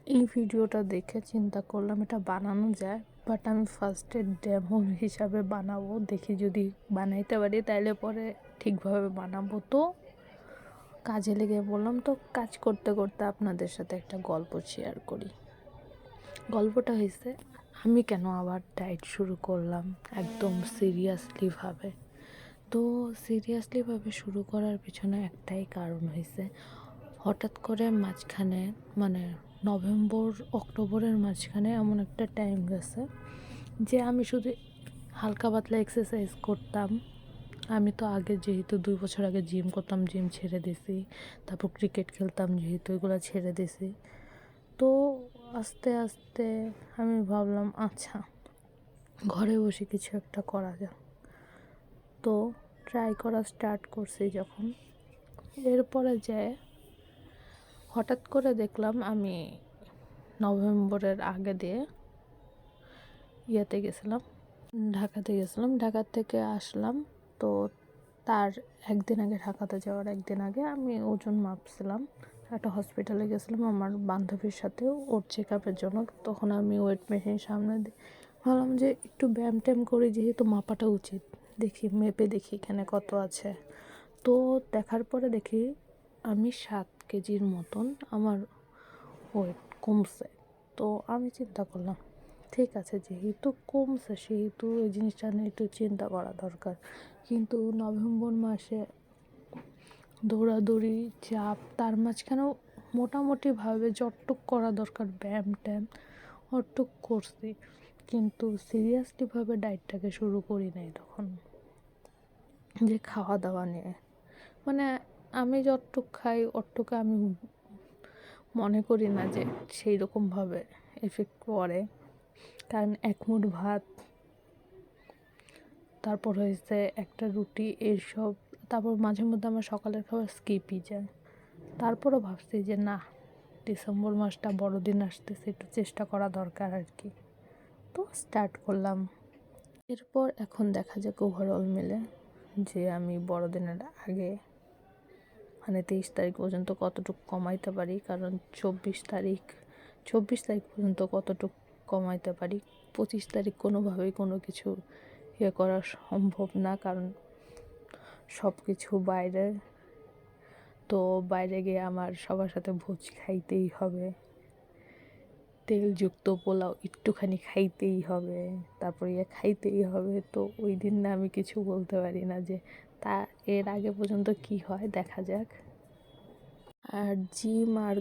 এই ভিডিওটা দেখে চিন্তা করলাম এটা বানানো যায়, বাট আমি ফার্স্টে ডেমো হিসাবে বানাবো, দেখি যদি বানাইতে পারি তাইলে পরে ঠিকভাবে বানাবো। তো কাজে লেগে বললাম, তো কাজ করতে করতে আপনাদের সাথে একটা গল্প শেয়ার করি। গল্পটা হয়েছে, আমি কেন আবার ডায়েট শুরু করলাম একদম সিরিয়াসলিভাবে। তো সিরিয়াসলিভাবে শুরু করার পিছনে একটাই কারণ হয়েছে, হঠাৎ করে মাঝখানে মানে নভেম্বর অক্টোবরের মাঝখানে এমন একটা টাইম গেছে যে আমি শুধু হালকা পাতলা এক্সারসাইজ করতাম। আমি তো আগে যেহেতু 2 বছর আগে জিম করতাম, জিম ছেড়ে দিছি, তারপর ক্রিকেট খেলতাম যেহেতু, এগুলো ছেড়ে দিছি। তো আস্তে আস্তে আমি ভাবলাম আচ্ছা ঘরে বসে কিছু একটা করা যাক। তো ট্রাই করা স্টার্ট করছি যখন, এরপরে যে হঠাৎ করে দেখলাম আমি নভেম্বরের আগে দিয়ে ঢাকাতে গেছিলাম। ঢাকা থেকে আসলাম, তো তার একদিন আগে, ঢাকাতে যাওয়ার একদিন আগে আমি ওজন মাপছিলাম। একটা হসপিটালে গেছিলাম আমার বান্ধবীর সাথেও, ওর চেক আপের জন্য। তখন আমি ওয়েট মেশিন সামনে ভাবলাম যে একটু ব্যায়াম ট্যাম করি, যেহেতু মাপাটা উচিত, দেখি মেপে দেখি এখানে কত আছে। তো দেখার পরে দেখি আমি 7 কেজির মতন আমার ওয়েট কমছে। তো আমি চিন্তা করলাম ঠিক আছে, যেহেতু কমছে সেহেতু এই জিনিসটা নিয়ে একটু চিন্তা করা দরকার। কিন্তু নভেম্বর মাসে দৌড়াদৌড়ি চাপ, তার মাঝখানেও মোটামুটিভাবে যতটুক করা দরকার ব্যায়াম ট্যায়াম অতটুক করছি, কিন্তু সিরিয়াসলিভাবে ডায়েটটাকে শুরু করি নাই তখন। যে খাওয়া দাওয়া নিয়ে মানে আমি যতটুক খাই অতটুকু আমি মনে করি না যে সেই রকমভাবে এফেক্ট পড়ে। কারণ এক মুঠ ভাত, তারপর হয়েছে একটা রুটি, এইসব। তারপর মাঝে মধ্যে আমার সকালের খাবার স্কিপই যায়। তারপরও ভাবছি যে না, ডিসেম্বর মাসটা বড়দিন আসতেছে, একটু চেষ্টা করা দরকার আর কি। তো স্টার্ট করলাম। এরপর এখন দেখা যাক ওভারঅল মিলে যে আমি বড়দিনের আগে মানে 23 তারিখ পর্যন্ত কতটুকু কমাইতে পারি। কারণ 24 তারিখ পর্যন্ত কতটুকু কমাইতে পারি। 25 তারিখ কোনোভাবেই কোনো কিছু করা সম্ভব না, কারণ সব কিছু বাইরে। তো বাইরে গিয়ে আমার সবার সাথে ভোজ খাইতেই হবে, তেলযুক্ত পোলাও একটুখানি খাইতেই হবে, তারপর খাইতেই হবে। তো ওই দিন না আমি কিছু বলতে পারি না, যে তা এর আগে পর্যন্ত কি হয় দেখা যাক। আর জিম আর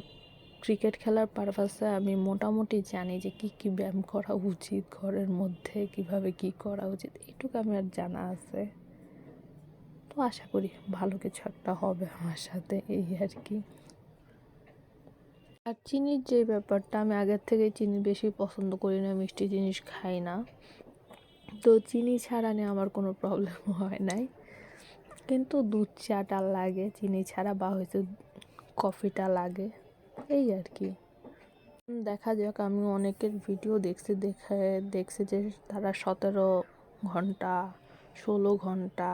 ক্রিকেট খেলার পারপাসে আমি মোটামুটি জানি যে কী কী ব্যায়াম করা উচিত, ঘরের মধ্যে কিভাবে কি করা উচিত, এটুকু আমার জানা আছে। তো আশা করি ভালো কিছু একটা হবে আমার সাথে, এই আর কি। আর চিনির যে ব্যাপারটা, আমি আগের থেকে চিনি বেশি পছন্দ করি না, মিষ্টি জিনিস খাই না। তো চিনি ছাড়া নিয়ে আমার কোনো প্রবলেম হয় নাই, কিন্তু দুধ চাটা লাগে চিনি ছাড়া, বা হয়তো কফিটা লাগে, এই আর কি। দেখা যাক, আমি অনেকের ভিডিও দেখছি যে তারা 17 ঘন্টা 16 ঘন্টা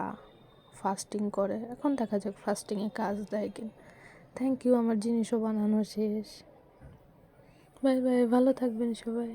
ফাস্টিং করে। এখন দেখা যাক ফাস্টিংয়ে কাজ দেয় কিনা। থ্যাংক ইউ, আমার জিনিসও বানানো শেষ। বাই বাই, ভালো থাকবেন সবাই।